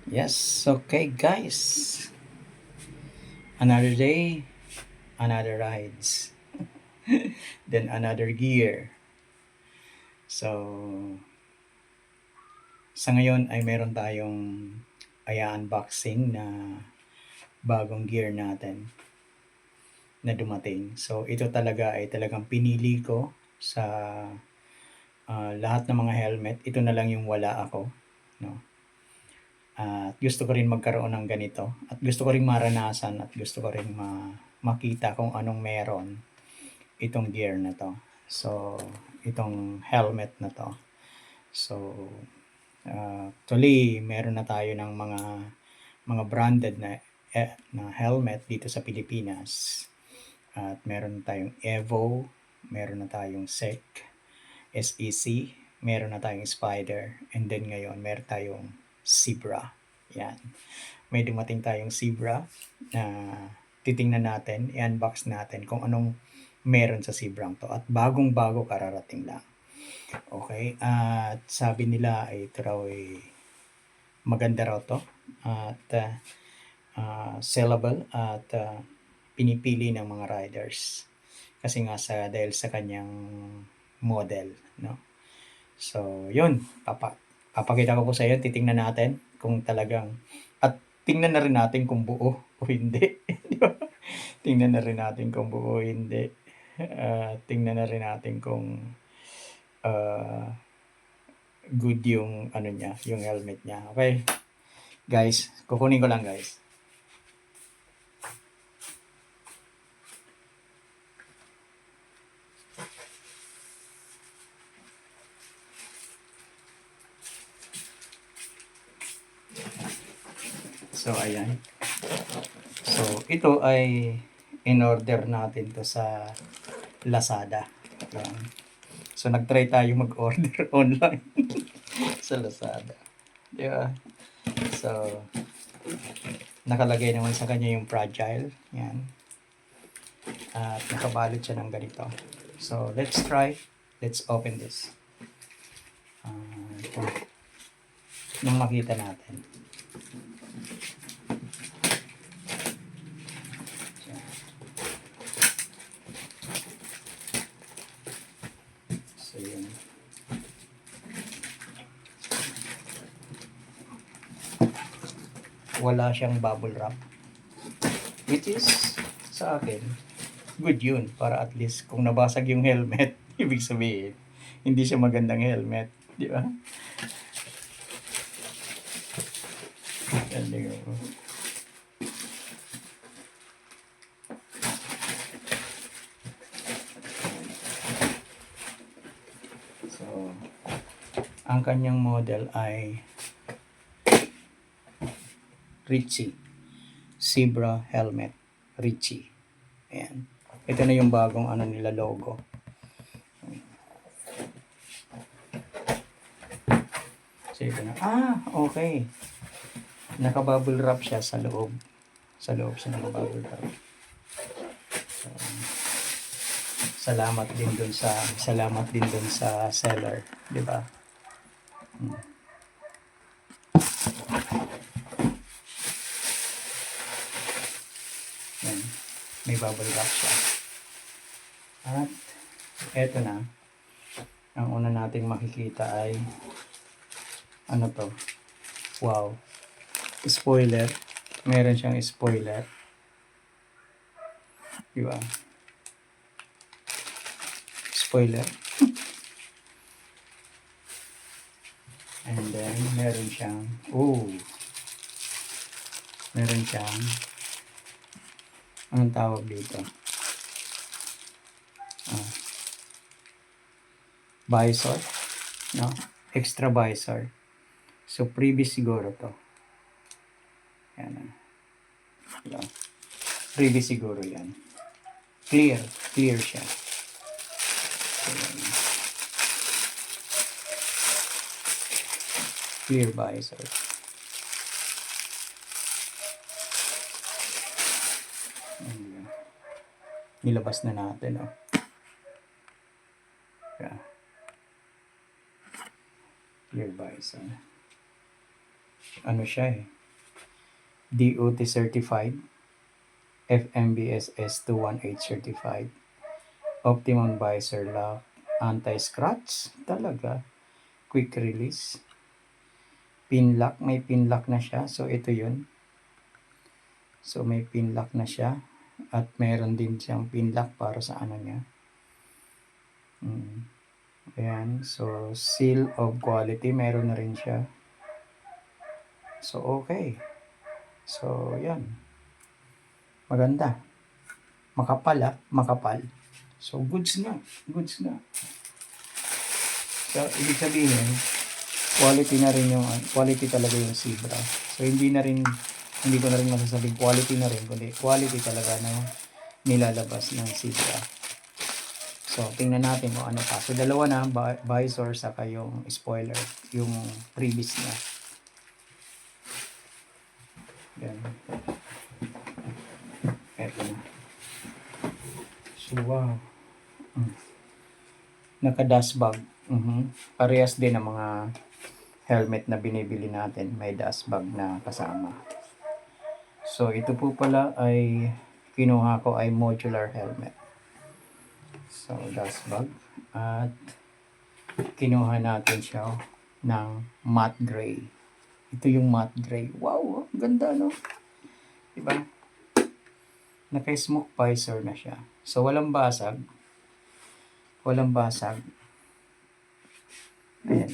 Yes, okay guys. Another day, another rides, then another gear. So, sa ngayon ay meron tayong unboxing na bagong gear natin na dumating. So, ito talaga ay talagang pinili ko sa lahat ng mga helmet. Ito na lang yung wala ako. No? At gusto ko rin magkaroon ng ganito. At gusto ko rin maranasan at gusto ko rin makita kung anong meron itong gear na to. So, itong helmet na to. So, actually, meron na tayo ng mga branded na helmet dito sa Pilipinas. At meron na tayong Evo, meron na tayong SEC, meron na tayong Spider, and then ngayon meron tayong Zebra. Yan. May dumating tayong Zebra na titingnan natin, i-unbox natin kung anong meron sa Zebra to. At bagong-bago kararating lang. Okay? At sabi nila ay ito raw ay maganda raw to. At sellable at pinipili ng mga riders. Kasi nga dahil sa kanyang model, no? So, yun. Papakita ko po sa iyo, titingnan natin kung talagang at tingnan na rin natin kung buo o hindi. Tingnan na rin natin kung buo o hindi. Tingnan na rin natin kung good yung ano niya, yung helmet niya. Okay? Guys, kukunin ko lang guys. So, ayan. So, ito ay in-order natin to sa Lazada. Ayan. So, nag-try tayo mag-order online sa Lazada. Diba? So, nakalagay naman sa kanya yung fragile. Yan. At nakabalot siya ng ganito. So, let's try. Let's open this. Nung makita natin. So, yun. Wala siyang bubble wrap. Which is, sa akin, good yun. Para at least, kung nabasag yung helmet, ibig sabihin, hindi siya magandang helmet. Di ba? Galing ako. So, ang kanyang model ay Ritchie. Zebra helmet. Ritchie. Ayan. Ito na yung bagong ano nila logo. So, ito na. Okay. Naka-bubble wrap siya sa loob. Sa loob siya naka-bubble wrap. So, salamat din dun sa seller, 'di ba? Yan. May bubble wrap siya. At eto na. Ang una nating makikita ay ano to? Wow. Spoiler. Meron siyang spoiler. Diba? Spoiler. And then, meron siyang anong tawag dito? Visor. No? Extra visor. So, previous siguro to. Yan. Diba? Previous siguro yan. Clear siya. So, clear visor. Nilabas na natin, oh. Yeah. Clear visor. Ano siya eh? DOT certified, FMVSS 218 certified, optimum visor lock, anti-scratch, talaga, quick release, pin lock, may pin lock na siya, so ito yun. So may pin lock na siya, at meron din siyang pin lock para sa ano niya. Ayan, so seal of quality, meron na rin siya. So okay. So yan. Maganda. Makapal makapal. So goods na. Goods na. So ibig sabihin, quality na rin yung, quality talaga yung Zebra. So hindi ko na rin masasabing quality na rin, kundi quality talaga na nilalabas ng Zebra. So tingnan natin kung ano pa. So dalawa na, visor saka yung spoiler, yung previous niya. Yan. Eto na. So wow. Naka-dust bag. Parehas din ang mga helmet na binibili natin. May dust bag na kasama. So ito po pala ay kinuha ko ay modular helmet. So dust bag. At kinuha natin siya ng matte gray. Ito yung matte gray. Wow, ganda no? Diba? Naka-smoke visor na siya. So walang basag. Walang basag. Ayan.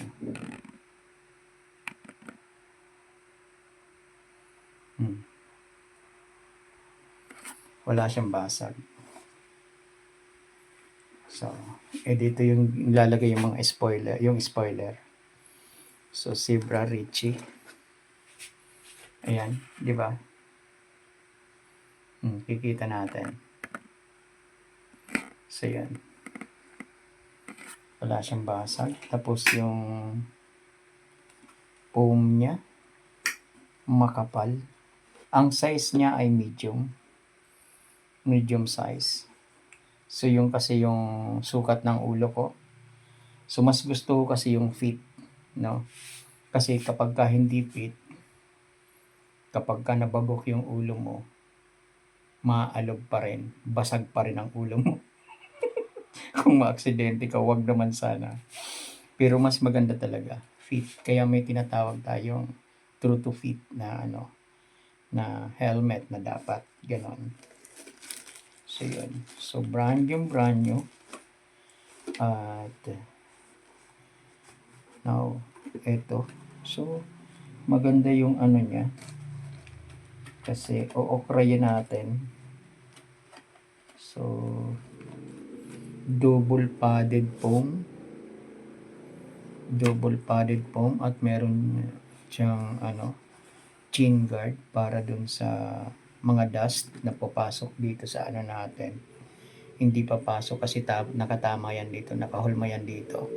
Wala siyang basag. So, dito yung ilalagay yung mga spoiler, yung spoiler. So, Zebra Richie. Ayan, di ba? Kikita natin. So, yan. Wala siyang basag. Tapos yung foam niya, makapal. Ang size niya ay medium. Medium size. So, yung kasi yung sukat ng ulo ko. So, mas gusto ko kasi yung fit, no? Kasi kapag ka hindi fit, kapag ka nababok yung ulo mo, maaalog pa rin, basag pa rin ang ulo mo. Kung maaksidente ka, wag naman sana. Pero mas maganda talaga, fit. Kaya may tinatawag tayong true to fit na na helmet na dapat ganon. So yun. So brand new. At now, ito. So maganda yung niya. Kasi ookrayin natin. So double padded foam at meron siyang chin guard para dun sa mga dust na papasok dito sa natin. Hindi papasok kasi nakatama yan dito, nakahulma yan dito.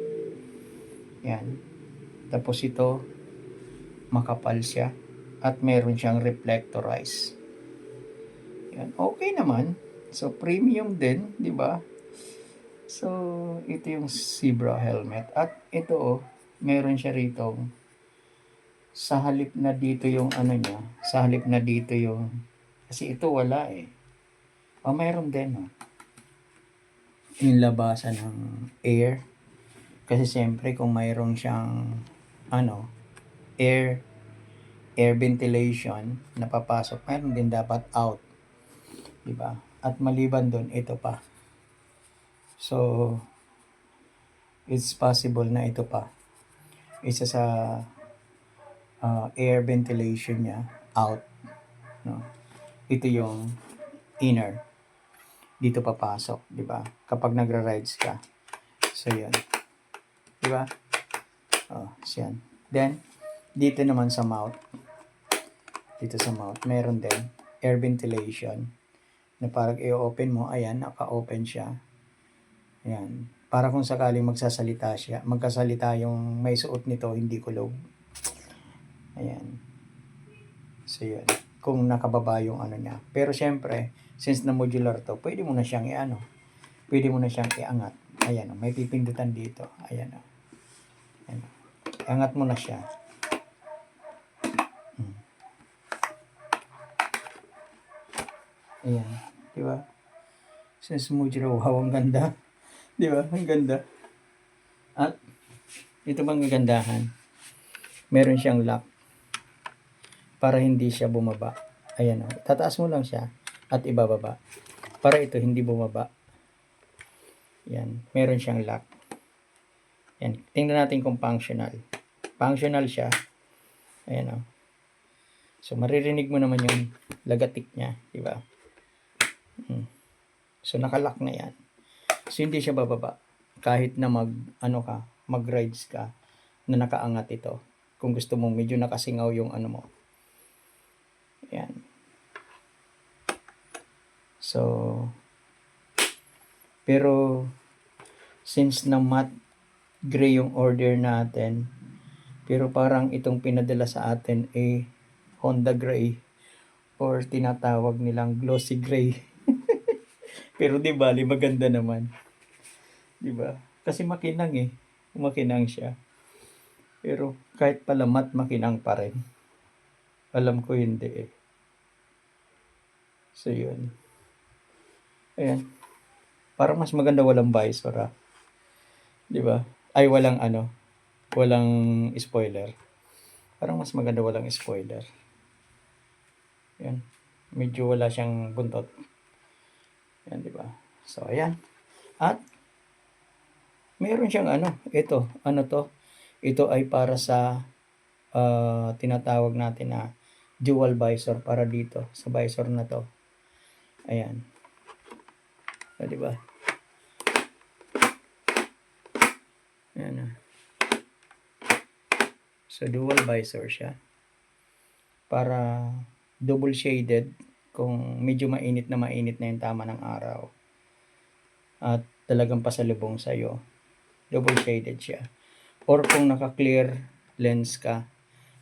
Yan. Tapos ito, makapal siya at meron siyang reflectorize. Yan. Okay naman. So premium din, di ba? So ito yung Zebra helmet at ito meron siya rito sa halip na dito yung niya, sa halip na dito yung, kasi ito wala meron din yung labasan ng air, kasi siyempre kung mayroong siyang air ventilation na papasok, meron din dapat out, diba? At maliban doon, ito pa, so it's possible na ito pa isa sa air ventilation niya out, no? Ito yung inner, dito papasok, di ba? Kapag nagra-rides ka. So yun, di ba? Yan. Then dito naman sa mouth, meron din air ventilation na parang i-open mo, ayan, naka-open siya. Ayan, para kung sakaling magkasalita yung may suot nito, hindi kulog. Ayan. So yun, kung nakababa yung niya. Pero syempre, since na modular to, pwede mo na siyang iangat. Ayan, may pipindutan dito. Ayan. Iangat mo na siya. Ayan, 'di ba? Sa smoothie raw, wow, ang ganda. 'Di ba? Ang ganda. At ito bang kagandahan, meron siyang lock para hindi siya bumaba. Ayan, oh, tataas mo lang siya at ibababa para ito hindi bumaba. Yan, meron siyang lock. Yan, tingnan natin kung functional. Functional siya. Ayan, oh. So maririnig mo naman yung lagatik niya, 'di ba? So naka-lock na 'yan. So hindi siya bababa kahit na mag-rides ka na nakaangat ito. Kung gusto mong medyo nakasingaw yung ano mo. Ayan. So pero since na matte gray yung order natin, pero parang itong pinadala sa atin Honda gray or tinatawag nilang glossy gray. Pero di bali maganda naman. Di ba? Kasi makinang makinang siya. Pero kahit pala matte, makinang pa rin. Alam ko hindi. So yun. Ayan. Parang mas maganda walang visor, di ba? Ay walang spoiler. Parang mas maganda walang spoiler. Yan. Medyo wala siyang buntot. Yan, di ba? So ayan. At meron siyang ito, ito ay para sa tinatawag natin na dual visor para dito sa visor na to. Ayan. O, di ba? Ayan. So dual visor siya. Para double shaded kung medyo mainit na yung tama ng araw. At talagang pasalubong sa iyo. Double shaded siya. Or kung naka-clear lens ka,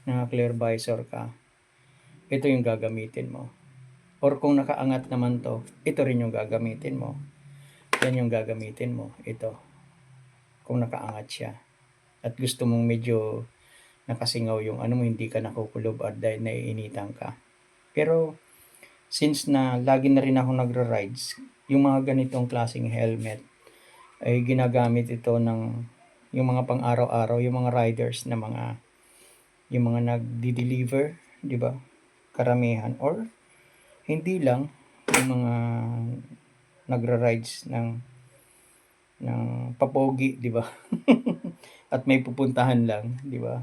naka-clear visor ka, ito yung gagamitin mo. Or kung nakaangat naman to, ito rin yung gagamitin mo. Yan yung gagamitin mo. Ito. Kung nakaangat siya. At gusto mong medyo nakasingaw yung mo, hindi ka nakukulob at dahil naiinitan ka. Pero since na lagi na rin ako nagra-rides, yung mga ganitong klaseng helmet ay ginagamit ito ng yung mga pang-araw-araw, yung mga riders na yung mga nagdi-deliver, di ba? Karamihan or hindi lang yung mga nagra-rides ng papogi, di ba? At may pupuntahan lang, di ba?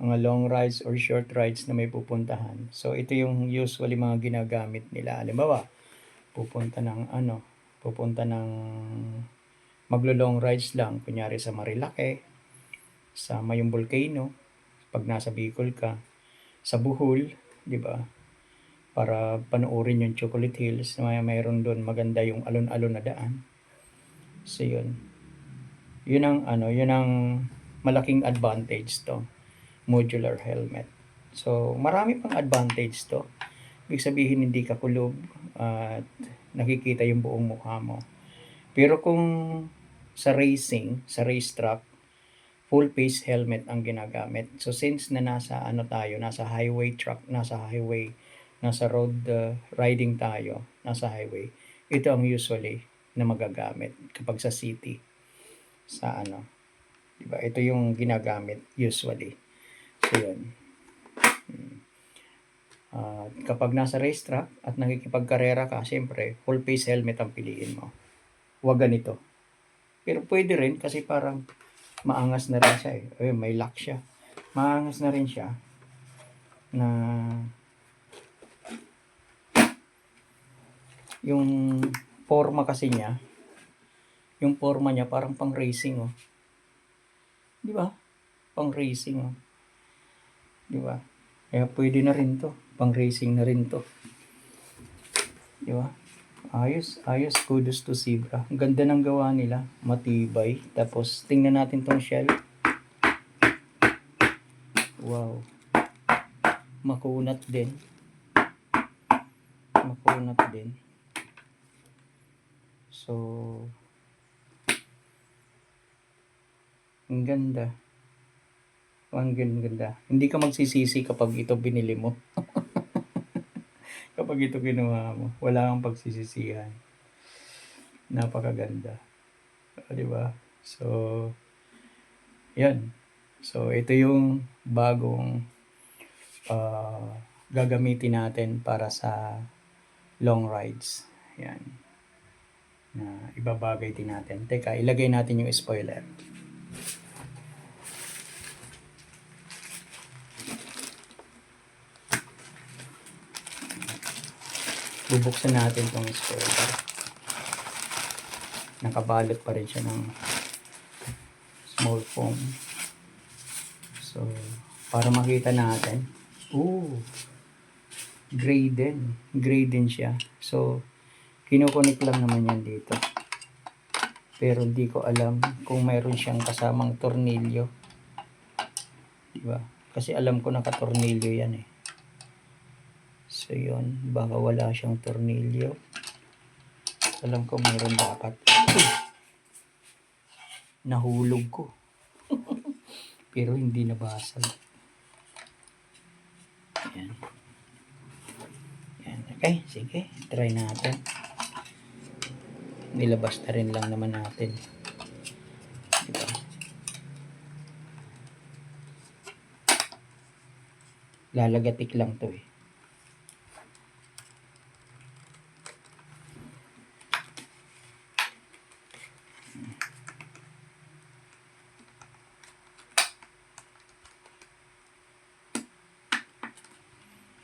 Mga long rides or short rides na may pupuntahan. So ito yung usually mga ginagamit nila. Halimbawa, pupunta ng maglo-long rides lang, kunyari sa Marilake, sa Mayong Volcano, pag nasa Bicol ka, sa Bohol, di ba? Para panoorin yung Chocolate Hills, mayroon doon maganda yung alon-alon na daan. So yun. Yun ang malaking advantage to, modular helmet. So marami pang advantage to. Ibig sabihin hindi ka kulob at nakikita yung buong mukha mo. Pero kung sa racing, sa racetrack, full face helmet ang ginagamit. So since na nasa nasa highway track, nasa road riding tayo, nasa highway, ito ang usually na magagamit kapag sa city. Sa diba? Ito yung ginagamit usually. So yun. Kapag nasa racetrack at nakikipagkarera ka, siyempre, full face helmet ang piliin mo. Huwag ganito. Pero pwede rin kasi parang maangas na rin siya may lock siya. Maangas na rin siya na yung forma kasi niya, yung forma niya parang pang racing di ba? Pang racing di ba? Kaya pwede na rin to, pang racing na rin to, di ba? Ayos, kudos to Zebra. Ang ganda ng gawa nila, matibay. Tapos tingnan natin tong shell. Wow, makunat din. So ang ganda. Ang ganda. Hindi ka magsisisi kapag ito binili mo. Kapag ito kinuha mo, wala kang pagsisisihan. Napakaganda. O, di ba? So, yan. So, ito yung bagong gagamitin natin para sa long rides. Yan. Na ibabagay din natin. Teka, ilagay natin yung spoiler. Bubuksan natin itong spoiler. Nakabalot pa rin siya ng small foam. So, para makita natin. Gray din. Gray din siya. So, kinukunik lang naman yan dito. Pero hindi ko alam kung mayroon siyang kasamang tornilyo. Diba? Kasi alam ko nakatornilyo yan eh. So, yun. Baka wala siyang tornilyo. Alam ko mayroon dapat. Nahulog ko. Pero hindi nabasag. Ayan. Ayan. Okay, sige. Try natin. Nilabas na rin lang naman natin. Diba? Lalagatik lang to eh.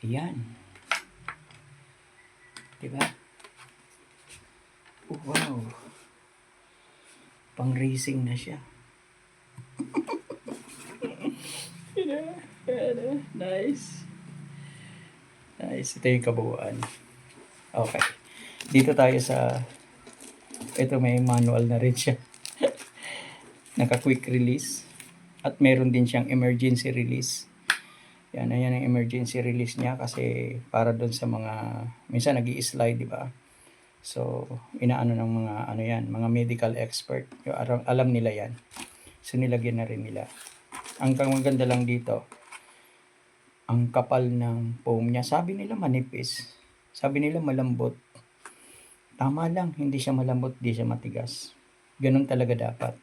Ayan. Diba? Oh, wow. Pang racing na siya. Nice. Nice. Ito yung kabuuan. Okay. Dito tayo sa... Ito may manual na rin siya. Naka-quick release. At meron din siyang emergency release. Yan, ayan ang emergency release niya kasi para doon sa mga... Minsan nag-i-slide, di ba? So, inaano ng mga ano yan, mga medical expert. Alam nila yan. So, nilagyan na rin nila. Ang maganda lang dito, ang kapal ng foam niya. Sabi nila manipis. Sabi nila malambot. Tama lang, hindi siya malambot, hindi siya matigas. Ganun talaga dapat.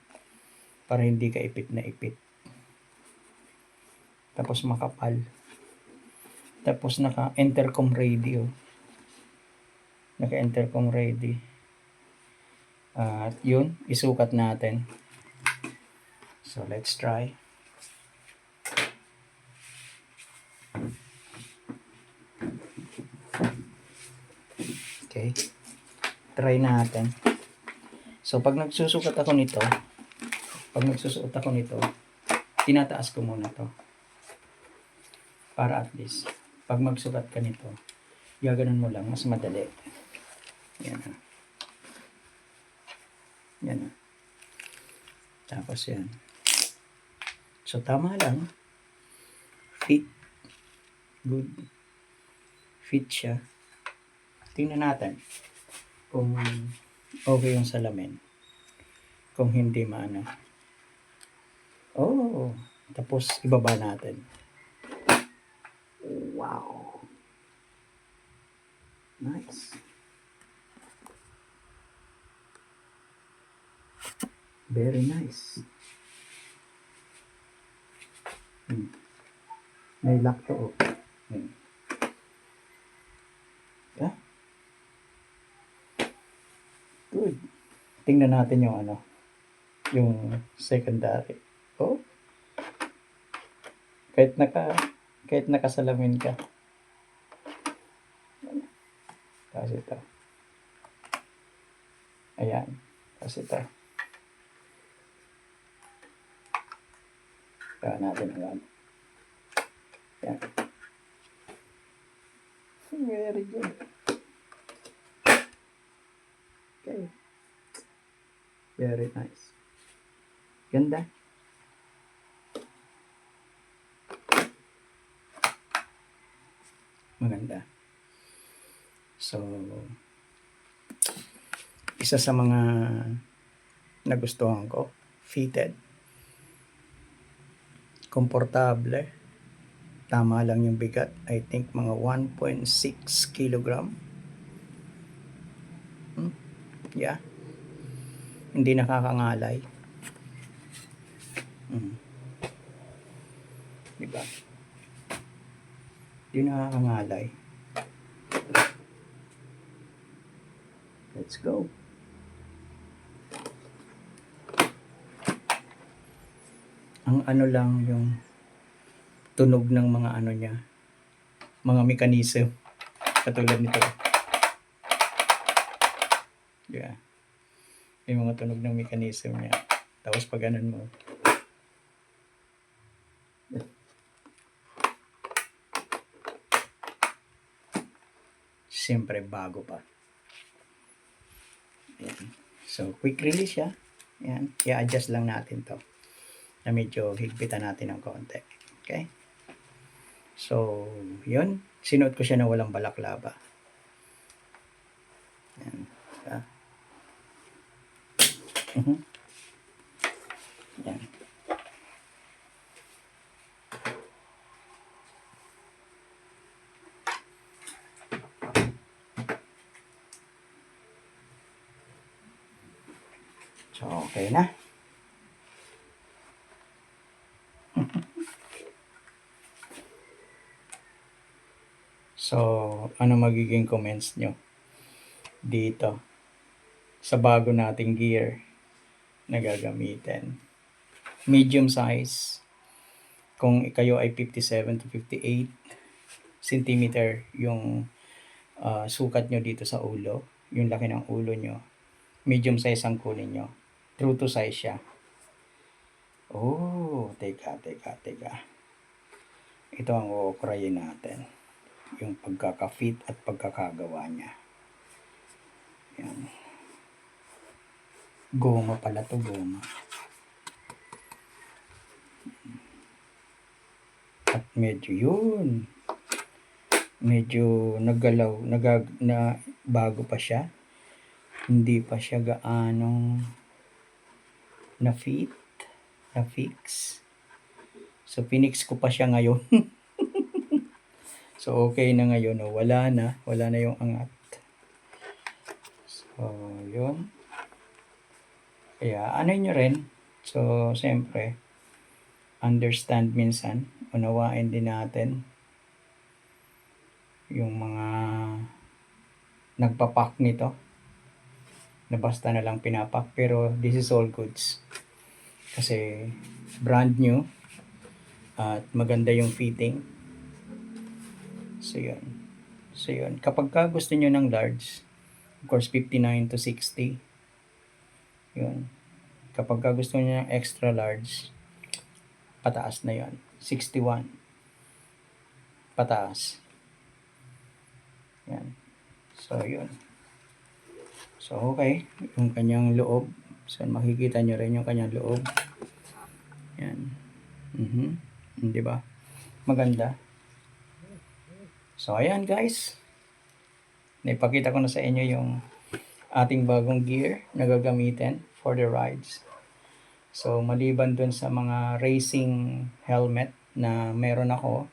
Para hindi ka ipit na ipit. Tapos makapal. Tapos naka-intercom radio. Naka-intercom ready. At yun, isukat natin. So, let's try. Okay. Try natin. So, pag nagsusukat ako nito, tinataas ko muna to. Para at least, pag magsukat ka nito, gaganon mo lang, mas madali. Yan na. Yan na. Tapos yan. So, tama lang. Fit. Good. Fit siya. Tingnan natin kung okay yung salamin. Kung hindi maano. Oh, tapos ibaba natin. Wow. Nice. Very nice. May lock to. Yeah. Good. Tingnan natin yung ano, yung secondary. Oh. Kahit nakasalamin ka. Tapos ito. Ayan. Tapos ito. Kaya natin alam. Ayan. Very good. Okay. Very nice. Ganda. Maganda. So, isa sa mga nagustuhan ko, fitted. Komportable. Tama lang yung bigat. I think mga 1.6 kilogram. Yeah. Hindi nakakangalay. Diba? Hindi nakakangalay. Let's go. Ang ano lang yung tunog ng mga ano niya, mga mechanism. Katulad nito. Yeah. Yung mga tunog ng mechanism niya. Tapos pag ganun mo. Siyempre bago pa. Ayan. So quick release siya. Ayan. I-adjust lang natin to. Na medyo higpitan natin ng konti. Okay? So, yun. Sinuot ko siya na walang balaklava. Ayan. Ayan. So, okay na. So, ano magiging comments nyo dito sa bago nating gear na gagamitin? Medium size. Kung kayo ay 57 to 58 centimeter yung sukat nyo dito sa ulo, yung laki ng ulo nyo, medium size ang kunin nyo. True to size siya. Oh, teka. Ito ang uokrayin natin. Yung pagkaka-fit at pagkakagawa niya. Yan. Goma pala to, goma. At medyo yun. Medyo naggalaw, na bago pa siya. Hindi pa siya gaanong na-fit, na-fix. So, pinix ko pa siya ngayon. So, okay na ngayon. Oh, wala na yung angat. So, yun. Kaya, ano nyo rin. So, siyempre, understand minsan. Unawain din natin yung mga nagpapak nito. Na basta na lang pinapak. Pero, this is all goods. Kasi, brand new. At maganda yung fitting. So, yun. Kapag ka gusto nyo ng large, of course, 59 to 60. Yun. Kapag ka gusto nyo ng extra large, pataas na yun. 61. Pataas. Yan. So, yun. So, okay. Yung kanyang loob. So, makikita nyo rin yung kanyang loob. Yan. Diba? Maganda. So, ayan guys. Naipakita ko na sa inyo yung ating bagong gear na gagamitin for the rides. So, maliban dun sa mga racing helmet na meron ako,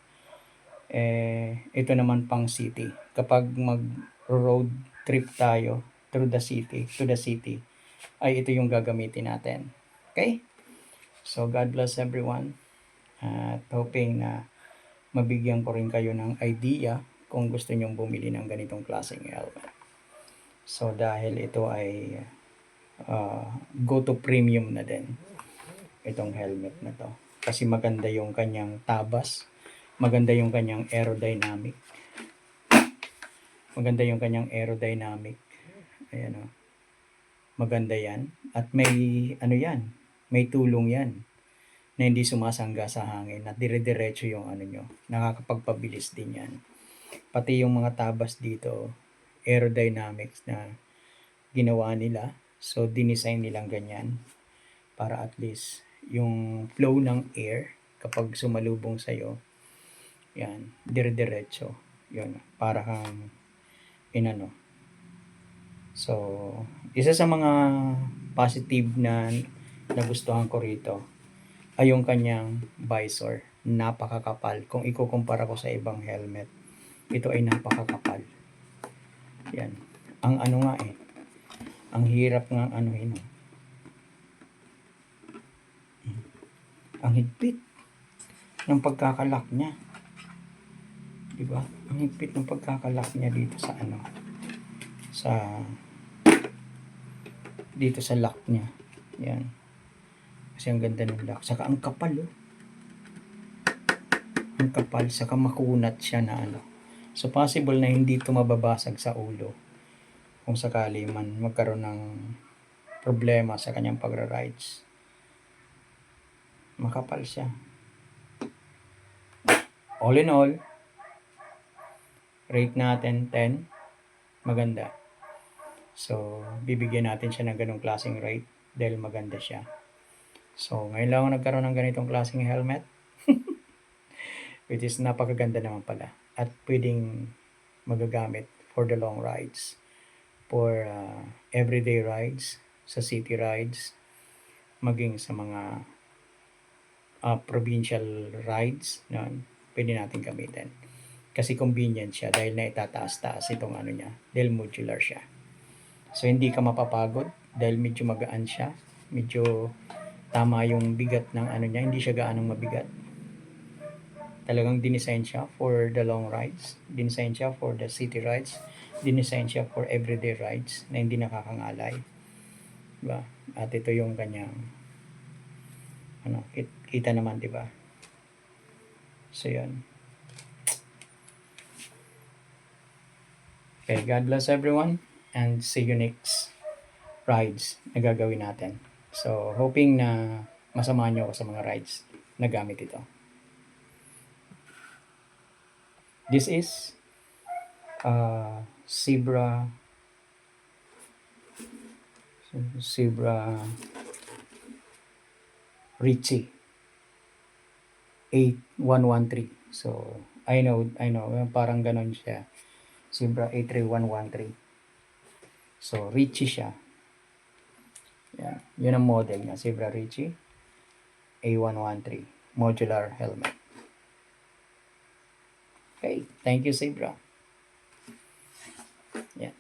ito naman pang city. Kapag mag-road trip tayo to the city, ay ito yung gagamitin natin. Okay? So, God bless everyone. At hoping na mabigyan ko rin kayo ng idea kung gusto nyong bumili ng ganitong klaseng helmet. So, dahil ito ay go to premium na din itong helmet na to. Kasi maganda yung kanyang tabas, maganda yung kanyang aerodynamic. Ayan o. Maganda yan. At may may tulong yan na hindi sumasangga sa hangin at dire-diretso yung nyo. Nakakapagpabilis din yan. Pati yung mga tabas dito, aerodynamics na ginawa nila. So, dinesign nilang ganyan para at least yung flow ng air kapag sumalubong sa'yo, yan, dire-diretso. Yun, para kang So, isa sa mga positive na nagustuhan ko rito ay yung kanyang visor. Napakakapal. Kung ikukumpara ko sa ibang helmet, ito ay napakakapal. Yan. Ang ano nga eh, ang hirap nga anuhin. Ang higpit ng pagkakalak niya. Diba? Ang higpit ng pagkakalak niya dito sa ano, dito sa lock niya. Yan. Kasi ang ganda ng lock. Saka ang kapal oh. Ang kapal, saka makunat siya na ano. So possible na hindi ito mababasag sa ulo kung sakali man magkaroon ng problema sa kanyang pagra-rides. Makapal siya. All in all, rate natin 10. Maganda. So, bibigyan natin siya ng ganong klaseng rate dahil maganda siya. So, ngayon lang ako nagkaroon ng ganitong klaseng helmet. Which is napakaganda naman pala. At pwedeng magagamit for the long rides. For everyday rides, sa city rides, maging sa mga provincial rides, pwede natin gamitin. Kasi convenient siya dahil na itataas-taas itong ano niya, dahil modular siya. So hindi ka mapapagod dahil medyo magaan siya, medyo tama yung bigat ng ano niya, hindi siya gaanong mabigat. Talagang dinesign siya for the long rides, dinesign siya for the city rides, dinesign siya for everyday rides na hindi nakakangalay. Diba? At ito yung kanyang ano, kita naman, diba? So yun. Okay, God bless everyone and see you next rides na gagawin natin. So, hoping na masamahan nyo ako sa mga rides na gamit ito. This is Zebra Ritchie 8113. So, I know, parang ganon siya. Zebra 83113. So, Ritchie siya. Yan. Yun ang model niya, Zebra Ritchie A113 modular helmet. Okay, thank you, Zebra. Yeah.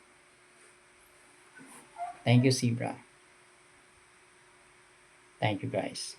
Thank you, Zebra. Thank you, guys.